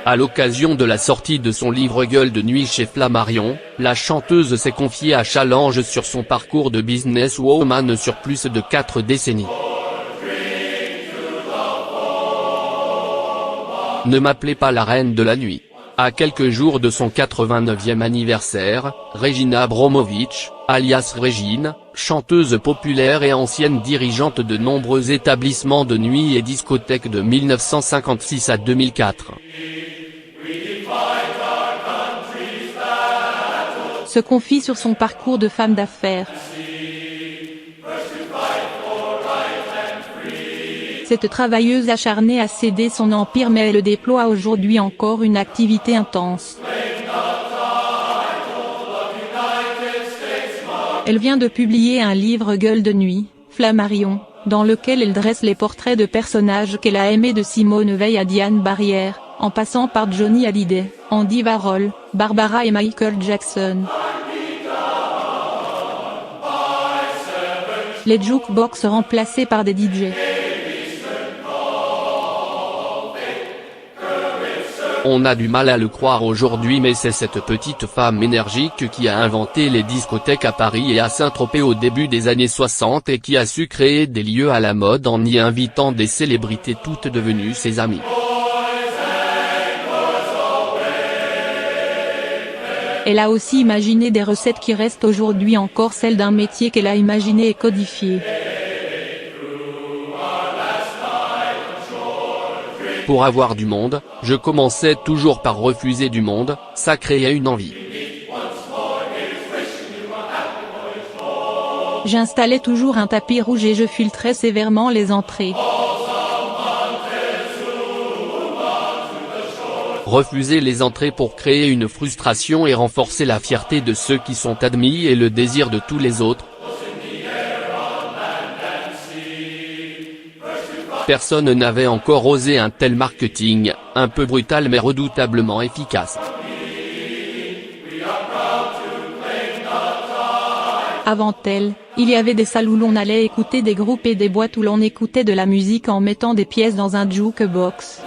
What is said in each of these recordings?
À l'occasion de la sortie de son livre Gueule de nuit chez Flammarion, la chanteuse s'est confiée à Challenge sur son parcours de businesswoman sur plus de 4 décennies. Ne m'appelez pas la reine de la nuit. À quelques jours de son 89e anniversaire, Regina Abramović, alias Régine, chanteuse populaire et ancienne dirigeante de nombreux établissements de nuit et discothèques de 1956 à 2004. Se confie sur son parcours de femme d'affaires. Cette travailleuse acharnée a cédé son empire mais elle déploie aujourd'hui encore une activité intense. Elle vient de publier un livre Gueule de nuit, Flammarion, dans lequel elle dresse les portraits de personnages qu'elle a aimés de Simone Veil à Diane Barrière, en passant par Johnny Hallyday, Andy Warhol, Barbara et Michael Jackson. Les jukebox remplacés par des DJ. On a du mal à le croire aujourd'hui mais c'est cette petite femme énergique qui a inventé les discothèques à Paris et à Saint-Tropez au début des années 60 et qui a su créer des lieux à la mode en y invitant des célébrités toutes devenues ses amies. Elle a aussi imaginé des recettes qui restent aujourd'hui encore celles d'un métier qu'elle a imaginé et codifié. Pour avoir du monde, je commençais toujours par refuser du monde, ça créait une envie. J'installais toujours un tapis rouge et je filtrais sévèrement les entrées. Refuser les entrées pour créer une frustration et renforcer la fierté de ceux qui sont admis et le désir de tous les autres. Personne n'avait encore osé un tel marketing, un peu brutal mais redoutablement efficace. Avant elle, il y avait des salles où l'on allait écouter des groupes et des boîtes où l'on écoutait de la musique en mettant des pièces dans un jukebox.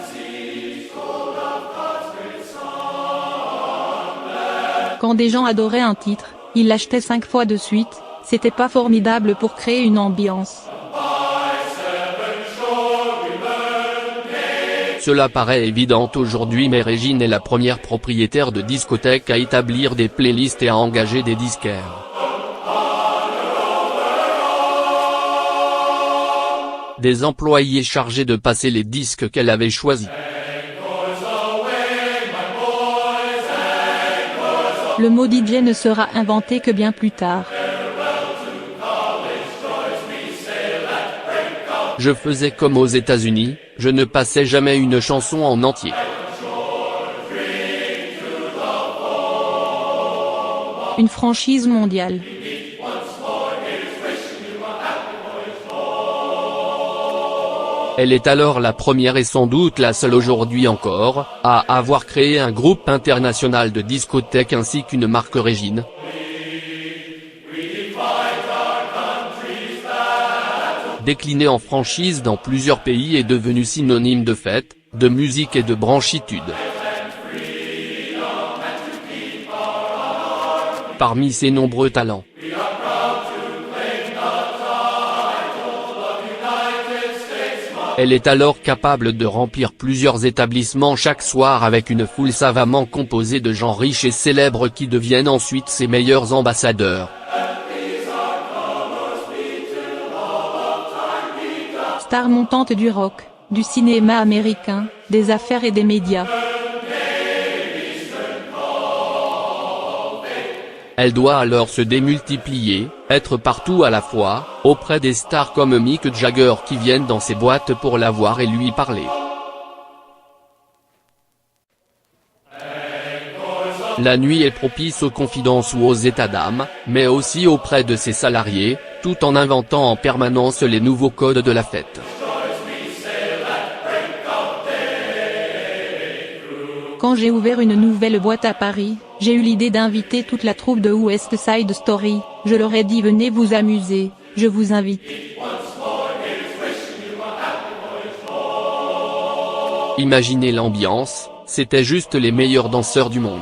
Quand des gens adoraient un titre, ils l'achetaient 5 fois de suite, c'était pas formidable pour créer une ambiance. Cela paraît évident aujourd'hui mais Régine est la première propriétaire de discothèque à établir des playlists et à engager des disquaires. Des employés chargés de passer les disques qu'elle avait choisis. Le mot DJ ne sera inventé que bien plus tard. Je faisais comme aux États-Unis, je ne passais jamais une chanson en entier. Une franchise mondiale. Elle est alors la première et sans doute la seule aujourd'hui encore, à avoir créé un groupe international de discothèques ainsi qu'une marque Régine. Décliné en franchise dans plusieurs pays et devenu synonyme de fête, de musique et de branchitude. Parmi ses nombreux talents, elle est alors capable de remplir plusieurs établissements chaque soir avec une foule savamment composée de gens riches et célèbres qui deviennent ensuite ses meilleurs ambassadeurs. Star montante du rock, du cinéma américain, des affaires et des médias. Elle doit alors se démultiplier, être partout à la fois, auprès des stars comme Mick Jagger qui viennent dans ses boîtes pour la voir et lui parler. La nuit est propice aux confidences ou aux états d'âme, mais aussi auprès de ses salariés, tout en inventant en permanence les nouveaux codes de la fête. Quand j'ai ouvert une nouvelle boîte à Paris, j'ai eu l'idée d'inviter toute la troupe de West Side Story, je leur ai dit venez vous amuser, je vous invite. Imaginez l'ambiance, C'était juste les meilleurs danseurs du monde.